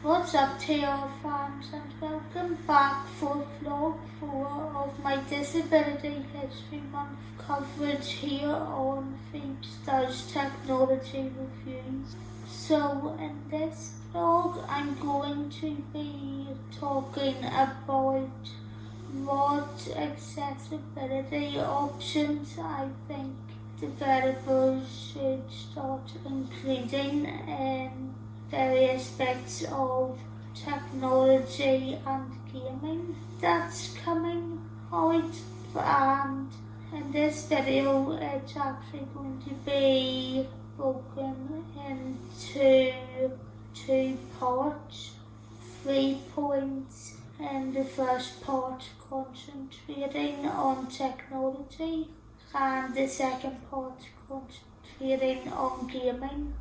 What's up to your fans and welcome back for vlog 4 of my Disability History Month coverage here on Phoebe's Does Technology Reviews. So in this vlog I'm going to be talking about what accessibility options I think developers should start including in various bits of technology and gaming that's coming out, and in this video it's actually going to be broken into 2 parts, 3 points. In the first part concentrating on technology and the second part concentrating on gaming.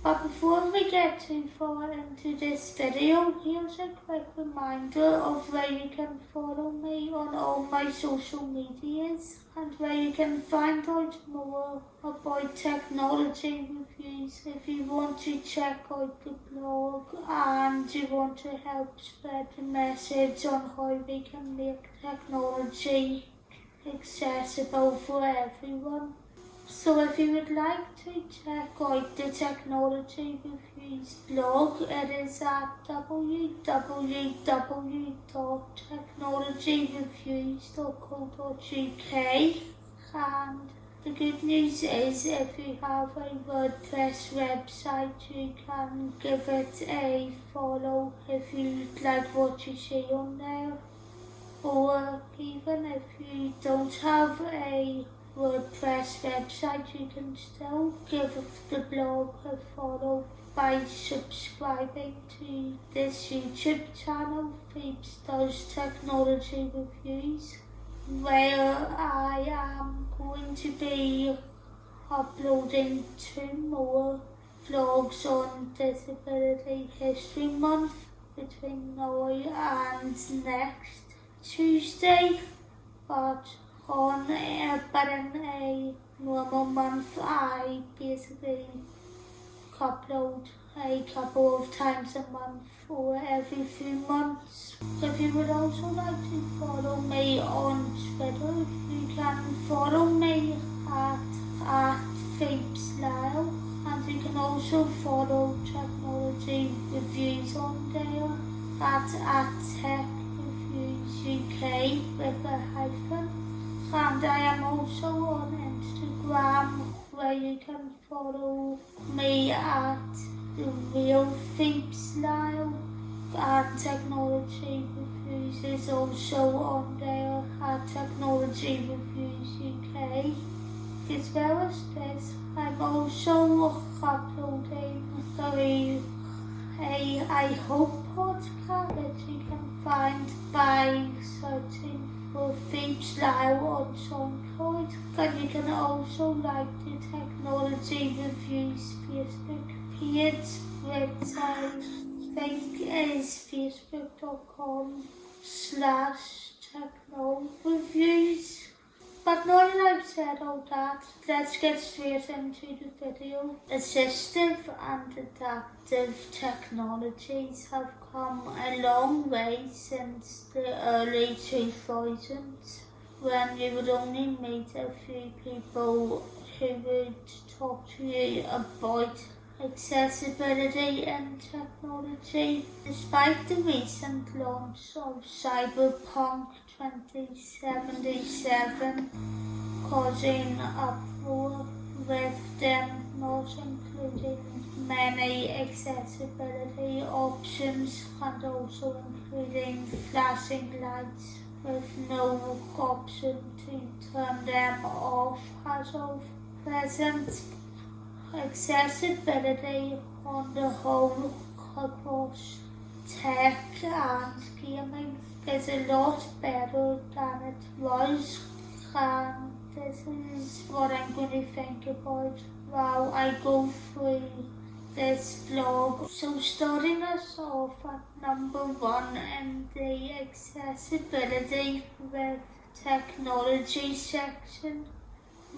But before we get too far into this video, here's a quick reminder of where you can follow me on all my social medias and where you can find out more about technology reviews if you want to check out the blog and you want to help spread the message on how we can make technology accessible for everyone. So if you would like to check out the Technology Reviews blog, it is at www.technologyreviews.co.uk, and the good news is if you have a WordPress website you can give it a follow if you like what you see on there, or even if you don't have a WordPress website you can still give the blog a follow by subscribing to this YouTube channel, Phoebe's Does Technology Reviews, where I am going to be uploading 2 more vlogs on Disability History Month between now and next Tuesday, but in a normal month I basically upload a couple of times a month or every few months. If you would also like to follow me on Twitter, you can follow me at Phoebe's Lyle, and you can also follow Technology Reviews on there at Tech Reviews UK with a hyphen. And I am also on Instagram where you can follow me at the real Phoebe's Lyle, and Technology Reviews is also on there at Technology Reviews UK. As well as this, I'm also uploading a I Hope podcast that you can find by searching for Phoebe's Lyle on SoundCloud, and you can also like the Technology Reviews Facebook page, which I think is facebook.com/technoreviews. But now that I've said all that, let's get straight into the video. Assistive and adaptive technologies have come a long way since the early 2000s, when you would only meet a few people who would talk to you about accessibility in technology. Despite the recent launch of Cyberpunk 2077 causing uproar, with them not including many accessibility options and also including flashing lights with no option to turn them off as of present. Accessibility on the whole across tech and gaming is a lot better than it was, and this is what I'm going to think about while I go through this vlog. So starting us off at number 1 in the accessibility with technology section,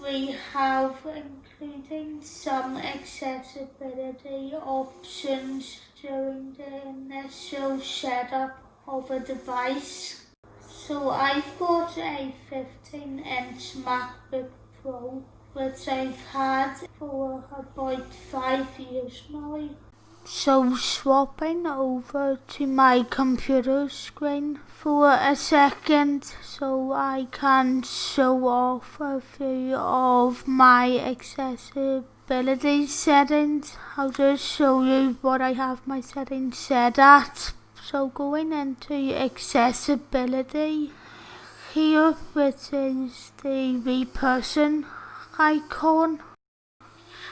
we have including some accessibility options during the initial setup of a device. So I've got a 15-inch MacBook Pro, which I've had for about 5 years now. So swapping over to my computer screen for a second so I can show off a few of my accessibility settings. I'll just show you what I have my settings set at. So going into accessibility here, which is the re-person icon.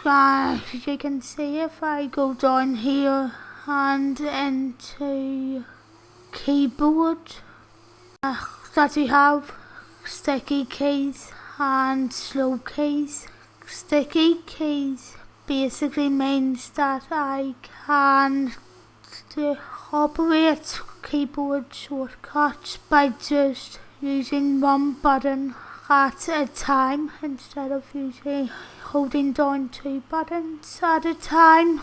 You can see if I go down here and into keyboard that you have sticky keys and slow keys. Sticky keys basically means that I can operate keyboard shortcuts by just using one button at a time instead of holding down 2 buttons at a time.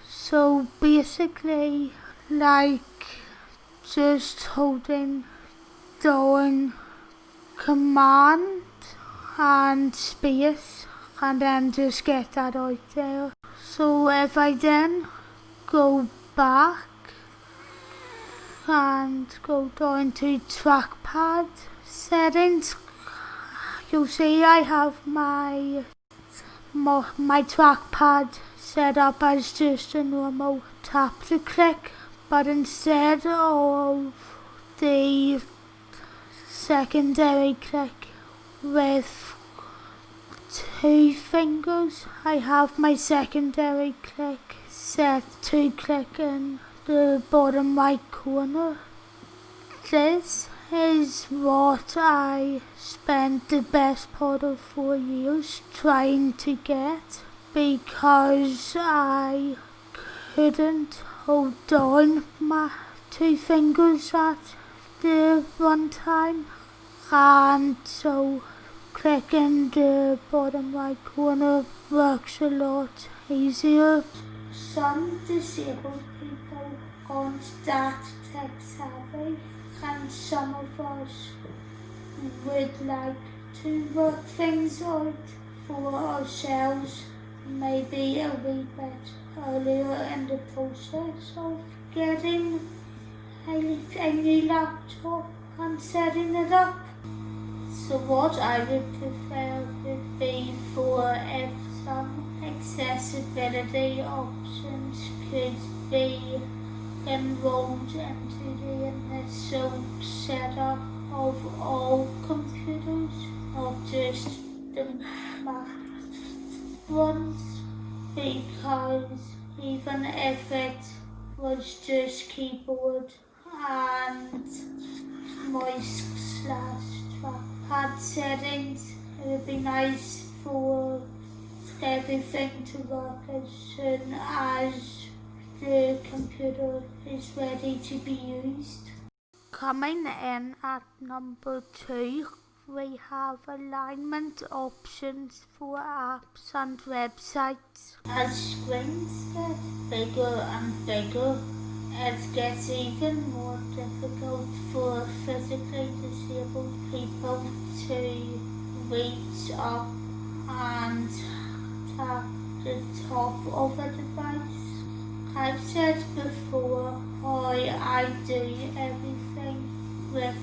So basically, like just holding down command and space and then just get that out there. So if I then go back and go down to trackpad settings, you'll see I have my trackpad set up as just a normal tap to click, but instead of the secondary click with 2 fingers, I have my secondary click set to click in the bottom right corner. This is what I spent the best part of 4 years trying to get, because I couldn't hold down my 2 fingers at the one time, and so clicking the bottom right corner works a lot easier. Some disabled people aren't that tech savvy, and some of us would like to work things out for ourselves, maybe a wee bit earlier in the process of getting a new laptop and setting it up. So what I would prefer would be for if some accessibility options could be enrolled into the initial setup of all computers, not just the Mac ones, because even if it was just keyboard and mouse/trackpad settings, it would be nice for everything to work as soon as the computer is ready to be used. Coming in at number 2, we have alignment options for apps and websites. As screens get bigger and bigger, it gets even more difficult for physically disabled people to reach up and tap the top of a device. I've said before how I do everything with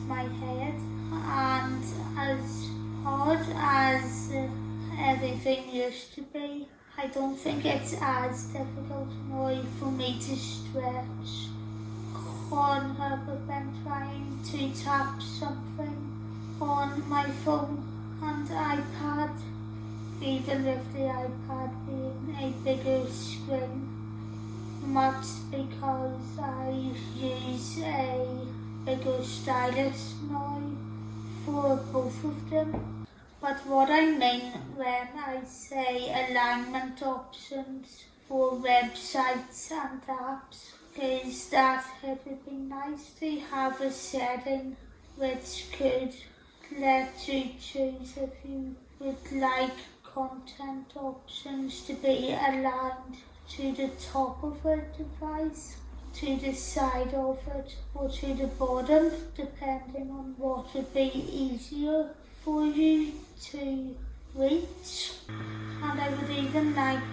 my head, and as hard as everything used to be, I don't think it's as difficult now for me to stretch. Can't help but been trying to tap something on my phone and iPad, even with the iPad being a bigger screen. That's because I use a bigger stylus now for both of them. But what I mean when I say alignment options for websites and apps is that it would be nice to have a setting which could let you choose if you would like content options to be aligned to the top of a device. to the side of it or to the bottom, depending on what would be easier for you to reach. And I would even like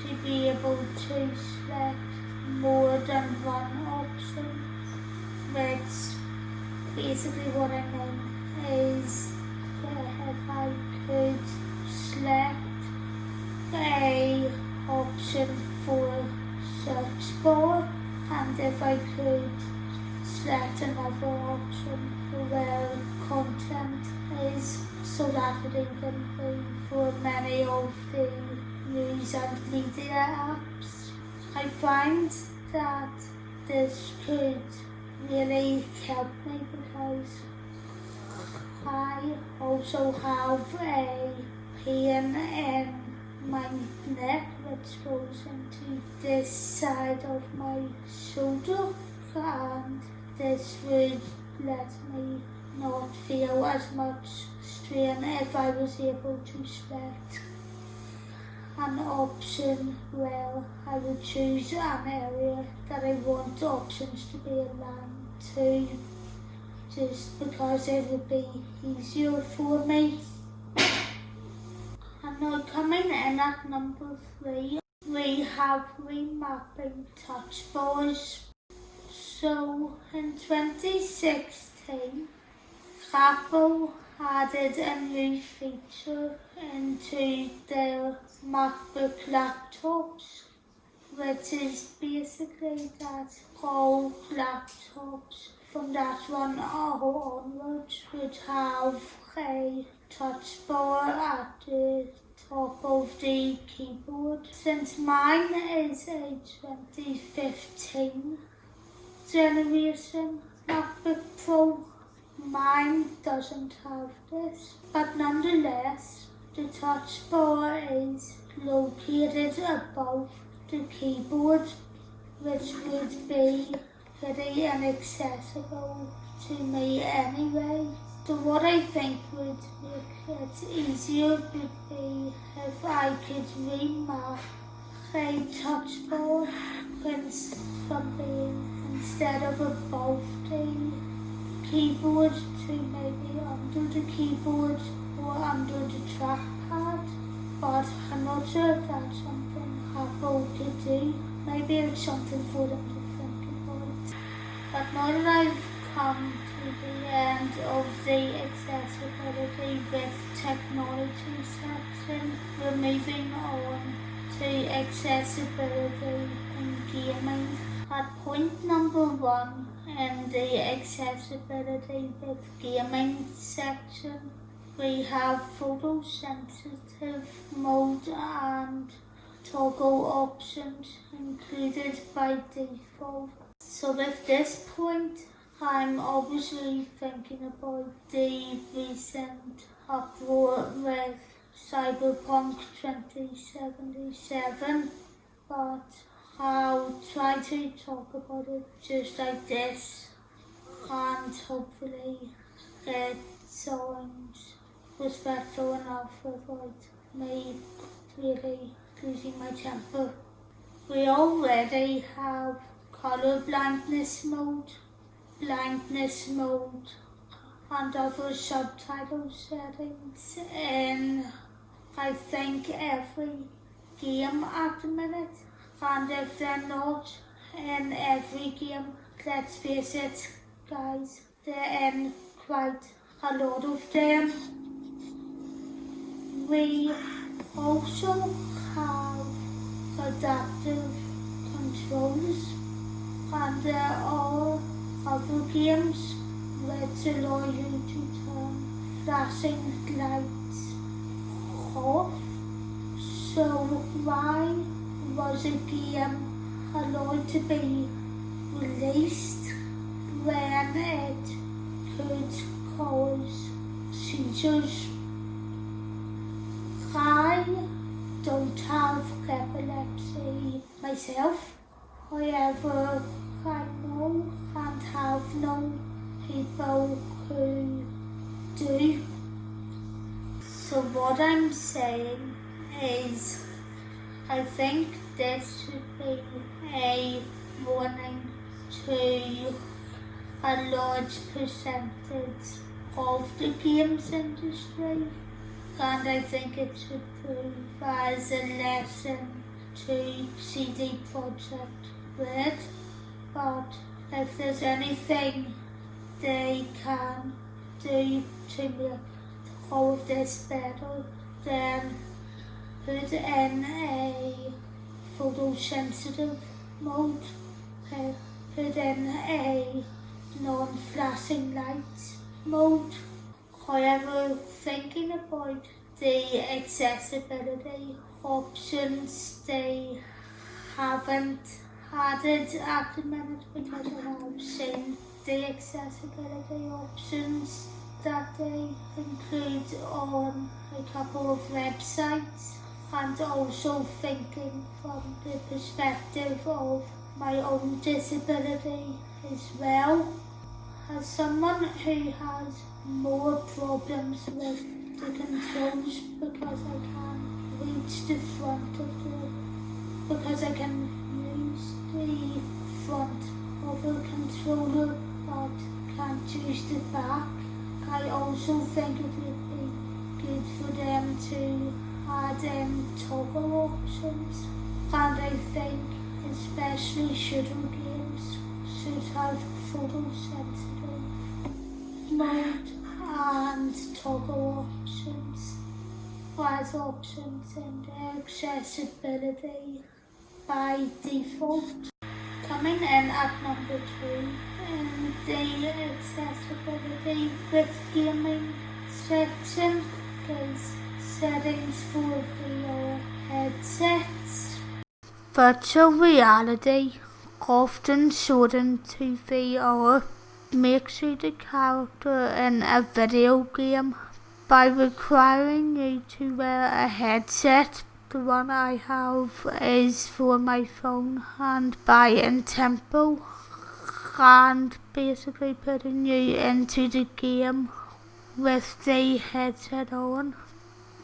to be able to select more than one option, which basically what I mean is if I could select a option for search bar, and if I could select another option for where content is, so that would even be for many of the news and media apps. I find that this could really help me because I also have a pain in my neck which goes into this side of my shoulder, and this would let me not feel as much strain if I was able to select an option where I would choose an area that I want options to be aligned to, just because it would be easier for me. And now coming in at number 3, we have remapping touch bars. So in 2016, Apple added a new feature into their MacBook laptops, which is basically that all laptops from that one onwards would have a touch bar at the top of the keyboard. Since mine is a 2015 generation MacBook Pro, mine doesn't have this, but nonetheless the touch bar is located above the keyboard, which would be pretty inaccessible to me anyway. So what I think would make it easier would be if I could remap a touch bar from being, instead of above the keyboard, to maybe under the keyboard or under the trackpad. But I'm not sure if that's something Apple could do. Maybe it's something for them to think about. But now that I've come to the end of the accessibility with technology section, we're moving on to accessibility in gaming. At point number 1 in the accessibility with gaming section, we have photosensitive mode and toggle options included by default. So with this point, I'm obviously thinking about the recent uproar with Cyberpunk 2077, but I'll try to talk about it just like this and hopefully it sounds respectful enough without me really losing my temper. We already have color blindness mode, and other subtitle settings in, I think, every game at the minute. And if they're not in every game, let's face it, guys, they're in quite a lot of them. We also have adaptive controls, and there are other games which allow you to turn flashing lights off. So why was a game allowed to be released when it could cause seizures? I don't have epilepsy myself, however I know and have known people who do. So what I'm saying is, I think this should be a warning a large percentage of the games industry, and I think it should prove as a lesson to CD Projekt Red. But if there's anything they can do to make all of this better, then put in a photosensitive mode, put in a non-flashing lights mode. However, thinking about the accessibility options, they haven't added at the minute, because I have seen the accessibility options that they include on a couple of websites, and also thinking from the perspective of my own disability as well. As someone who has more problems with the controls, because I can reach the front of because I can use the front of a controller but can't use the back, I also think it would be good for them to add in toggle options, and I think especially shooter games should have photosensitive mode and toggle options as options in the accessibility by default. Coming in at number 2 in the accessibility with gaming section is settings for VR headsets. Virtual reality, often shortened to VR, makes you the character in a video game by requiring you to wear a headset. The one I have is for my phone and by in tempo, and basically putting you into the game with the headset on.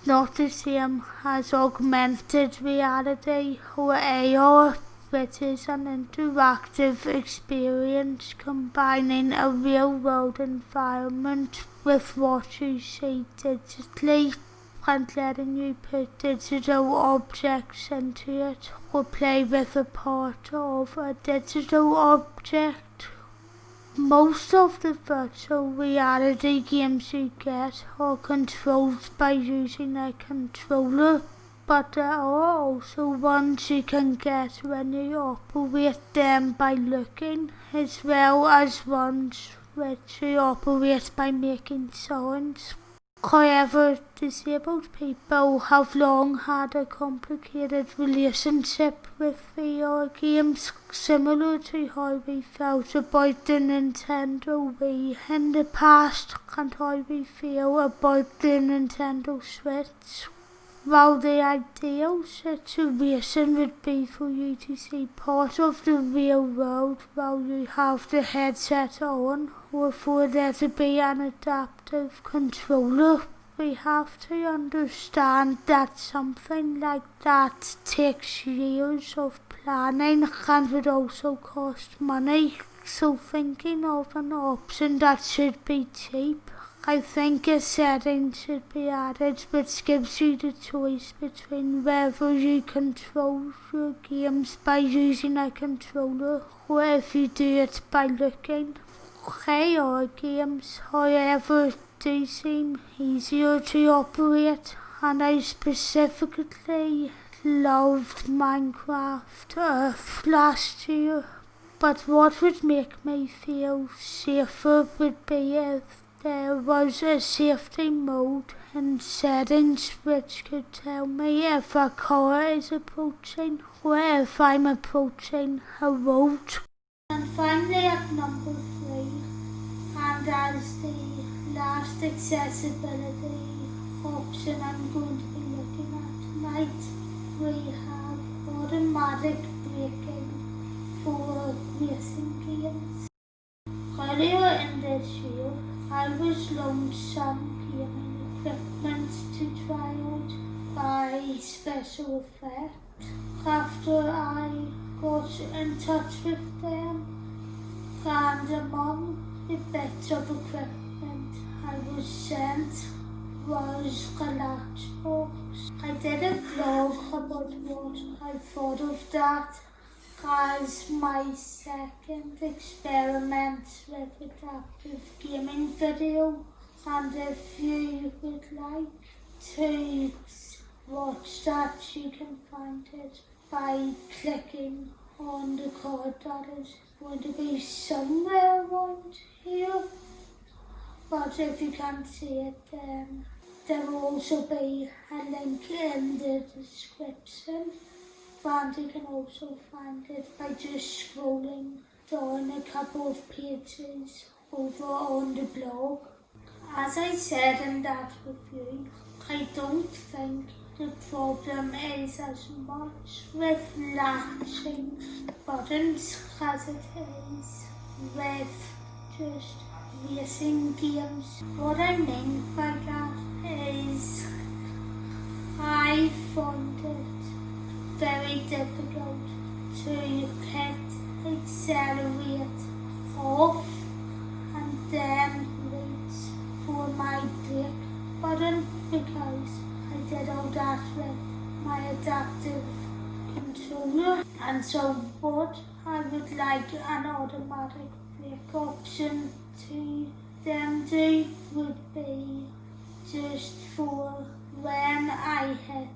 Not the same as augmented reality or AR, which is an interactive experience combining a real-world environment with what you see digitally and letting you put digital objects into it or play with a part of a digital object. Most of the virtual reality games you get are controlled by using a controller, but there are also ones you can get when you operate them by looking, as well as ones which you operate by making sounds. However, disabled people have long had a complicated relationship with VR games, similar to how we felt about the Nintendo Wii in the past and how we feel about the Nintendo Switch. While the ideal situation would be for you to see part of the real world while you have the headset on, or for there to be an adaptive controller, we have to understand that something like that takes years of planning and would also cost money. So thinking of an option that should be cheap, I think a setting should be added which gives you the choice between whether you control your games by using a controller or if you do it by looking. AR games, however, do seem easier to operate, and I specifically loved Minecraft Earth last year. But what would make me feel safer would be if there was a safety mode in settings which could tell me if a car is approaching or if I'm approaching a road. And finally at number 3, and as the last accessibility option I'm going to be looking at tonight, we have automatic braking for racing games. Earlier in this year, I was loaned some gaming equipment to try out by Special Effect. After I got in touch with them and and among the bits of equipment I was sent was a lunchbox. I did a vlog about what I thought of that as my second experiment with adaptive gaming video, and if you would like to watch that, you can find it by clicking on the card that is going to be somewhere around here. But if you can't see it, then there will also be a link in the description, and you can also find it by just scrolling down a couple of pages over on the blog. As I said in that review, I don't think the problem is as much with latching buttons as it is with just racing games. What I mean by that is I find it very difficult to hit accelerate off and then reach for my brake button, because I did all that with my adaptive controller. And so what I would like an automatic brake option to then do would be just for when I hit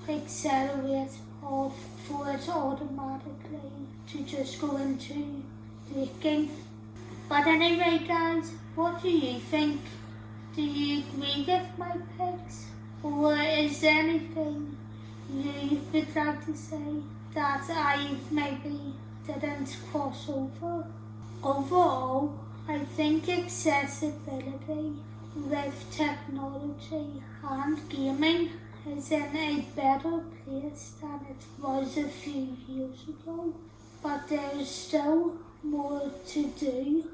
accelerate off, for it automatically to just go into braking. But anyway guys, what do you think? Do you agree with my picks? Or is there anything you would like to say that I maybe didn't cross over? Overall, I think accessibility with technology and gaming is in a better place than it was a few years ago. But there is still more to do,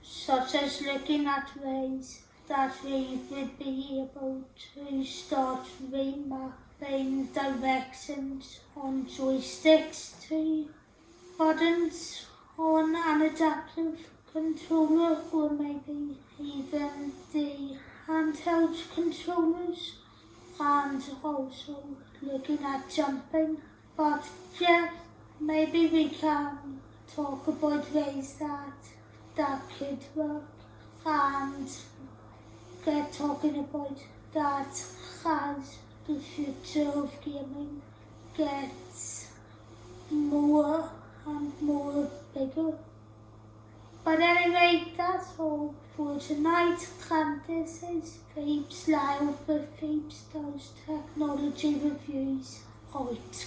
such as looking at ways that we would be able to start remapping directions on joysticks to buttons on an adaptive controller, or maybe even the handheld controllers, and also looking at jumping. But yeah, maybe we can talk about ways that could work and get talking about that as the future of gaming gets more and more bigger. But anyway, that's all for tonight, and this is Phoebes Live with Phoebes Does Technology Reviews out.